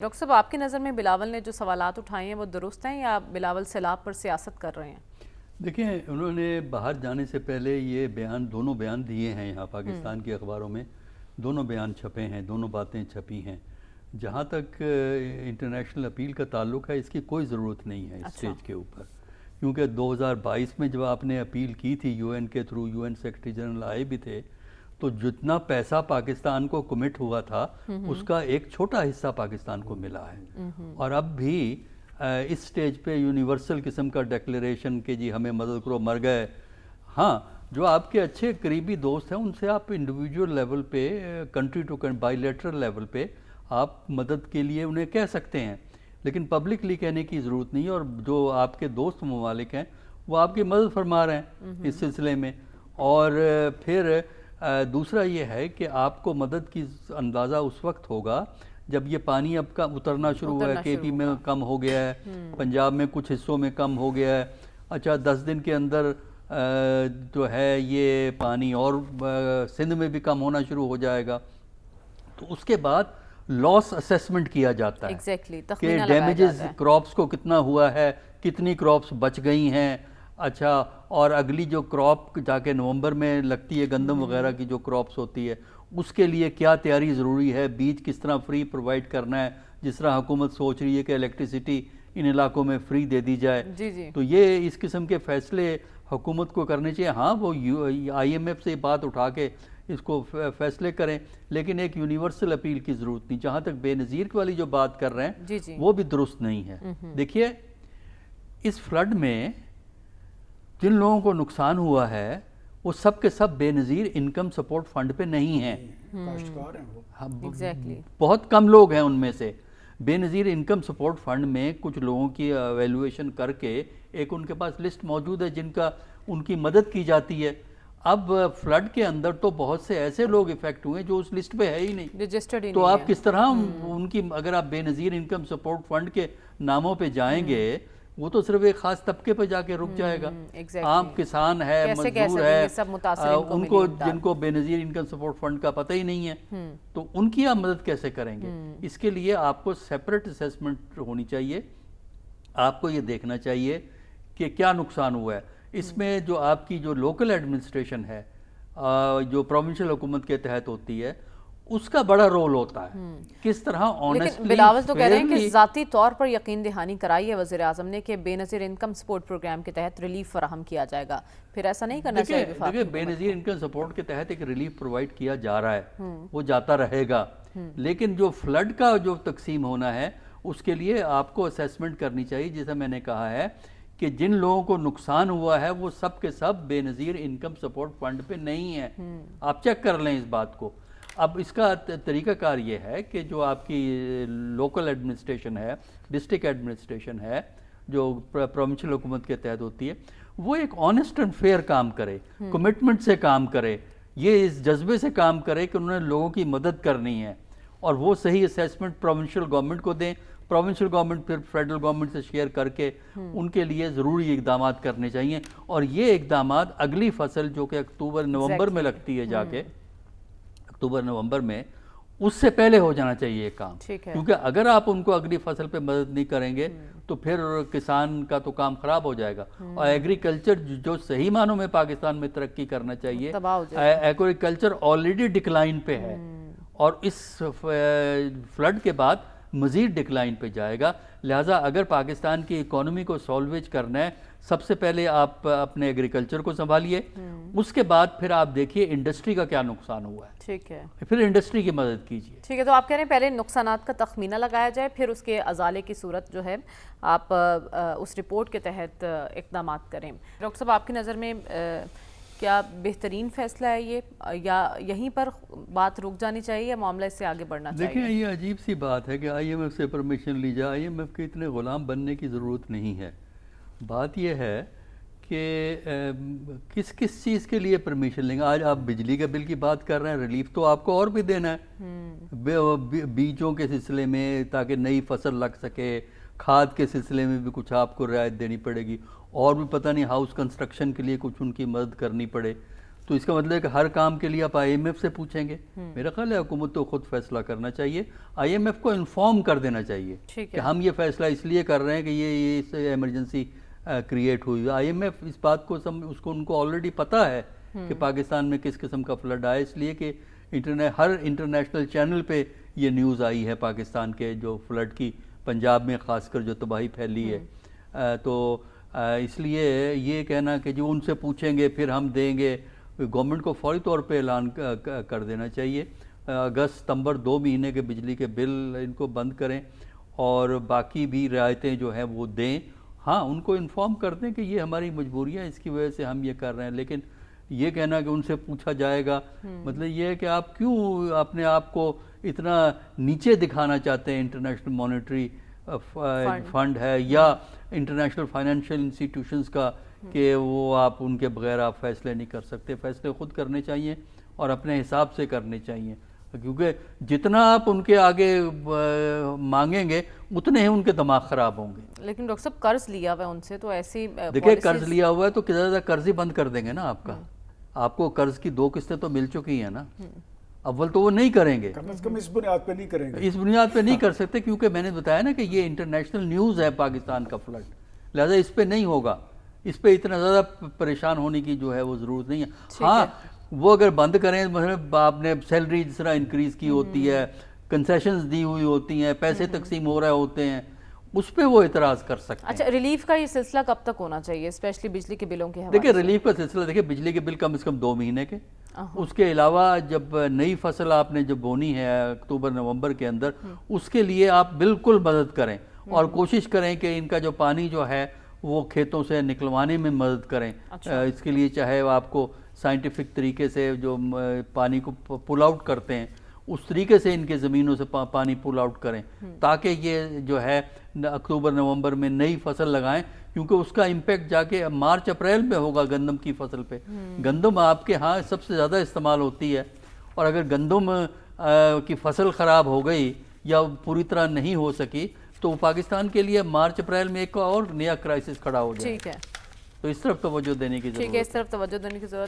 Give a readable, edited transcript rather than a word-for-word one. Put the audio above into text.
Doctor साहब, आपकी नज़र में बिलावल ने जो सवालात उठाए हैं वो दुरुस्त हैं या बिलावल सैलाब पर सियासत कर रहे हैं? देखिए, उन्होंने बाहर जाने से पहले ये दोनों बयान दिए हैं यहाँ पाकिस्तान के अखबारों में। दोनों बयान छपे हैं, दोनों बातें छपी हैं। जहाँ तक इंटरनेशनल अपील का ताल्लुक है, इसकी कोई ज़रूरत नहीं है इस स्टेज के ऊपर, क्योंकि 2022 में जब आपने अपील की थी यूएन के थ्रू, यूएन सेक्रेटरी जनरल आए भी थे, तो जितना पैसा पाकिस्तान को कमिट हुआ था उसका एक छोटा हिस्सा पाकिस्तान को मिला है। और अब भी इस स्टेज पे यूनिवर्सल किस्म का डिक्लेरेशन कि जी हमें मदद करो, मर गए। हाँ, जो आपके अच्छे करीबी दोस्त हैं उनसे आप इंडिविजुअल लेवल पे, कंट्री टू बाइलेटरल लेवल पे आप मदद के लिए उन्हें कह सकते हैं, लेकिन पब्लिकली कहने की ज़रूरत नहीं है। और जो आपके दोस्त ममालिक हैं वो आपकी मदद फरमा रहे हैं इस सिलसिले में। और फिर दूसरा ये है कि आपको मदद की अंदाज़ा उस वक्त होगा जब ये पानी अब का उतरना शुरू हुआ है। केपी में कम हो गया है, पंजाब में कुछ हिस्सों में कम हो गया है। अच्छा, 10 दिन के अंदर जो है ये पानी और सिंध में भी कम होना शुरू हो जाएगा। तो उसके बाद लॉस असेसमेंट किया जाता है कि डैमेजेस क्रॉप्स को कितना हुआ है, कितनी क्रॉप्स बच गई हैं। अच्छा, और अगली जो क्रॉप जाके नवंबर में लगती है, गंदम वगैरह की जो क्रॉप्स होती है, उसके लिए क्या तैयारी ज़रूरी है, बीज किस तरह फ्री प्रोवाइड करना है। जिस तरह हुकूमत सोच रही है कि इलेक्ट्रिसिटी इन इलाकों में फ्री दे दी जाए, जी। तो ये इस किस्म के फैसले हुकूमत को करने चाहिए। हाँ, वो IMF से बात उठा के इसको फैसले करें, लेकिन एक यूनिवर्सल अपील की ज़रूरत नहीं। जहाँ तक बेनज़ीर वाली जो बात कर रहे हैं, जी। वो भी दुरुस्त नहीं है। देखिए, इस फ्लड में जिन लोगों को नुकसान हुआ है वो सब के सब बेनज़ीर इनकम सपोर्ट फंड पे नहीं है। बहुत कम लोग हैं उनमें से। बेनज़ीर इनकम सपोर्ट फंड में कुछ लोगों की एवेल्युएशन करके एक उनके पास लिस्ट मौजूद है जिनका उनकी मदद की जाती है। अब फ्लड के अंदर तो बहुत से ऐसे लोग इफेक्ट हुए जो उस लिस्ट पे है ही नहीं, रजिस्टर्ड ही तो नहीं आप है। किस तरह उनकी, अगर आप बेनज़ीर इनकम सपोर्ट फंड के नामों पे जाएंगे, वो तो सिर्फ एक खास तबके पर जाके रुक जाएगा। आम किसान है, मजदूर है, सब उनको जिनको बेनज़ीर इनकम सपोर्ट फंड का पता ही नहीं है, तो उनकी आप मदद कैसे करेंगे? इसके लिए आपको सेपरेट असेसमेंट होनी चाहिए। आपको ये देखना चाहिए कि क्या नुकसान हुआ है। इसमें जो आपकी जो लोकल एडमिनिस्ट्रेशन है, जो प्रोविंशियल हुकूमत के तहत होती है, उसका बड़ा रोल होता है। किस तरह ऑनेस्टली, बिलावल तो कह रहे हैं कि ज़ाती तौर पर यकीन दहानी कराई है वज़ीर आज़म ने कि बेनज़ीर इनकम सपोर्ट प्रोग्राम के तहत रिलीफ फराहम किया जाएगा। फिर ऐसा नहीं करना चाहिए? देखिए, बेनज़ीर इनकम सपोर्ट के तहत एक रिलीफ प्रोवाइड किया जा रहा है, वो जाता रहेगा, लेकिन जो फ्लड का जो तकसीम होना है उसके लिए आपको असेसमेंट करनी चाहिए। जैसा मैंने कहा है कि जिन लोगों को नुकसान हुआ है वो सब के सब बेनज़ीर इनकम सपोर्ट फंड पे नहीं है। आप चेक कर लें इस बात को। अब इसका तरीक़ाकार ये है कि जो आपकी लोकल एडमिनिस्ट्रेशन है, डिस्ट्रिक्ट एडमिनिस्ट्रेशन है, जो प्रोविंशियल हुकूमत के तहत होती है, वो एक ऑनेस्ट एंड फेयर काम करे, कमिटमेंट से काम करे, ये इस जज्बे से काम करे कि उन्होंने लोगों की मदद करनी है, और वो सही असेसमेंट प्रोविंशियल गवर्नमेंट को दें। प्रोविंशियल गवर्नमेंट फिर फेडरल गवर्नमेंट से शेयर करके उनके लिए ज़रूरी इकदाम करने चाहिए। और ये इकदाम अगली फसल जो कि अक्टूबर नवंबर में लगती है, जाके अक्टूबर नवंबर में, उससे पहले हो जाना चाहिए ये काम। क्योंकि अगर आप उनको अगली फसल पे मदद नहीं करेंगे तो फिर किसान का तो काम खराब हो जाएगा। और एग्रीकल्चर जो सही मानों में पाकिस्तान में तरक्की करना चाहिए, एग्रीकल्चर ऑलरेडी डिक्लाइन पे है और इस फ्लड के बाद मज़ीद डिक्लाइन पे जाएगा। लिहाजा अगर पाकिस्तान की इकोनॉमी को सॉल्वेज करना है, सबसे पहले आप अपने एग्रीकल्चर को संभालिए, उसके बाद फिर आप देखिए इंडस्ट्री का क्या नुकसान हुआ है। ठीक है, फिर इंडस्ट्री की मदद कीजिए। ठीक है, तो आप कह रहे हैं पहले नुकसानात का तखमीना लगाया जाए, फिर उसके अजाले की सूरत जो है आप उस रिपोर्ट के तहत इक़दाम करें। डॉक्टर साहब, आपकी नज़र में क्या बेहतरीन फैसला है ये, या यहीं पर बात रुक जानी चाहिए या मामला इससे आगे बढ़ना चाहिए? देखिए, ये अजीब सी बात है कि IMF से परमिशन ली जाए। IMF के इतने ग़ुलाम बनने की ज़रूरत नहीं है। बात यह है कि किस किस चीज़ के लिए परमिशन लेंगे। आज आप बिजली के बिल की बात कर रहे हैं, रिलीफ तो आपको और भी देना है बीजों के सिलसिले में, ताकि नई फसल लग सके। खाद के सिलसिले में भी कुछ आपको रियायत देनी पड़ेगी, और भी पता नहीं हाउस कंस्ट्रक्शन के लिए कुछ उनकी मदद करनी पड़े। तो इसका मतलब है कि हर काम के लिए आप IMF से पूछेंगे। मेरा ख्याल है हुकूमत को खुद फैसला करना चाहिए, IMF को इन्फॉर्म कर देना चाहिए कि हम ये फैसला इसलिए कर रहे हैं कि ये इमरजेंसी क्रिएट हुई। IMF इस बात को उसको उनको ऑलरेडी पता है कि पाकिस्तान में किस किस्म का फ्लड आया, इसलिए कि हर इंटरनेशनल चैनल पे ये न्यूज़ आई है पाकिस्तान के जो फ्लड की, पंजाब में ख़ासकर जो तबाही फैली है। तो इसलिए ये कहना कि जो उनसे पूछेंगे फिर हम देंगे, गवर्नमेंट को फौरी तौर पे ऐलान कर देना चाहिए। अगस्त सितंबर 2 महीने के बिजली के बिल इनको बंद करें और बाकी भी रियायतें जो हैं वो दें। हाँ, उनको इन्फॉर्म कर दें कि ये हमारी मजबूरी है, इसकी वजह से हम ये कर रहे हैं। लेकिन ये कहना कि उनसे पूछा जाएगा, मतलब ये है कि आप क्यों अपने आप को इतना नीचे दिखाना चाहते हैं। इंटरनेशनल मॉनेटरी फंड है या इंटरनेशनल फाइनेंशियल इंस्टीट्यूशंस का, कि वो आप उनके बगैर आप फैसले नहीं कर सकते। फैसले खुद करने चाहिए और अपने हिसाब से करने चाहिए, क्योंकि जितना आप उनके आगे मांगेंगे उतने ही उनके दिमाग खराब होंगे। लेकिन डॉक्टर साहब कर्ज लिया हुआ है उनसे, तो ऐसी देखिए कर्ज लिया हुआ है तो ज़्यादा कर्ज ही बंद कर देंगे ना आपका। आपको कर्ज की 2 किस्तें तो मिल चुकी हैं ना, अव्वल तो वो नहीं करेंगे, कम से कम इस बुनियाद पे नहीं करेंगे। इस बुनियाद पे नहीं कर सकते, क्योंकि मैंने बताया ना कि ये इंटरनेशनल न्यूज़ है पाकिस्तान का फ्लड, लिहाजा इस पे नहीं होगा। इस पे इतना ज़्यादा परेशान होने की जो है वो ज़रूरत नहीं है। हाँ, वो अगर बंद करें, मतलब आपने सैलरी जिस तरह इंक्रीज़ की होती है, कंसेशंस दी हुई होती हैं, पैसे तकसीम हो रहे होते हैं, उस पर वो इतराज़ कर सकते हैं। अच्छा, रिलीफ का ये सिलसिला कब तक होना चाहिए, स्पेशली बिजली के बिलों के हवाले देखिए से? रिलीफ का सिलसिला, देखिए बिजली के बिल कम से कम 2 महीने के, उसके अलावा जब नई फसल आपने जब बोनी है अक्टूबर नवंबर के अंदर, उसके लिए आप बिल्कुल मदद करें और कोशिश करें कि इनका जो पानी जो है वो खेतों से निकलवाने में मदद करें। अच्छा। इसके लिए चाहे आपको साइंटिफिक तरीके से जो पानी को पुल आउट करते हैं उस तरीके से इनके ज़मीनों से पानी पुल आउट करें, ताकि ये जो है अक्टूबर नवंबर में नई फसल लगाएं, क्योंकि उसका इम्पेक्ट जाके मार्च अप्रैल में होगा गंदम की फसल पे। गंदम आपके यहाँ सबसे ज़्यादा इस्तेमाल होती है, और अगर गंदम की फसल ख़राब हो गई या पूरी तरह नहीं हो सकी तो पाकिस्तान के लिए मार्च अप्रैल में एक और नया क्राइसिस खड़ा हो जाए। ठीक है, तो इस तरफ तवज्जो देने की ज़रूरत है। ठीक है, इस तरफ तवज्जो देने की ज़रूरत है।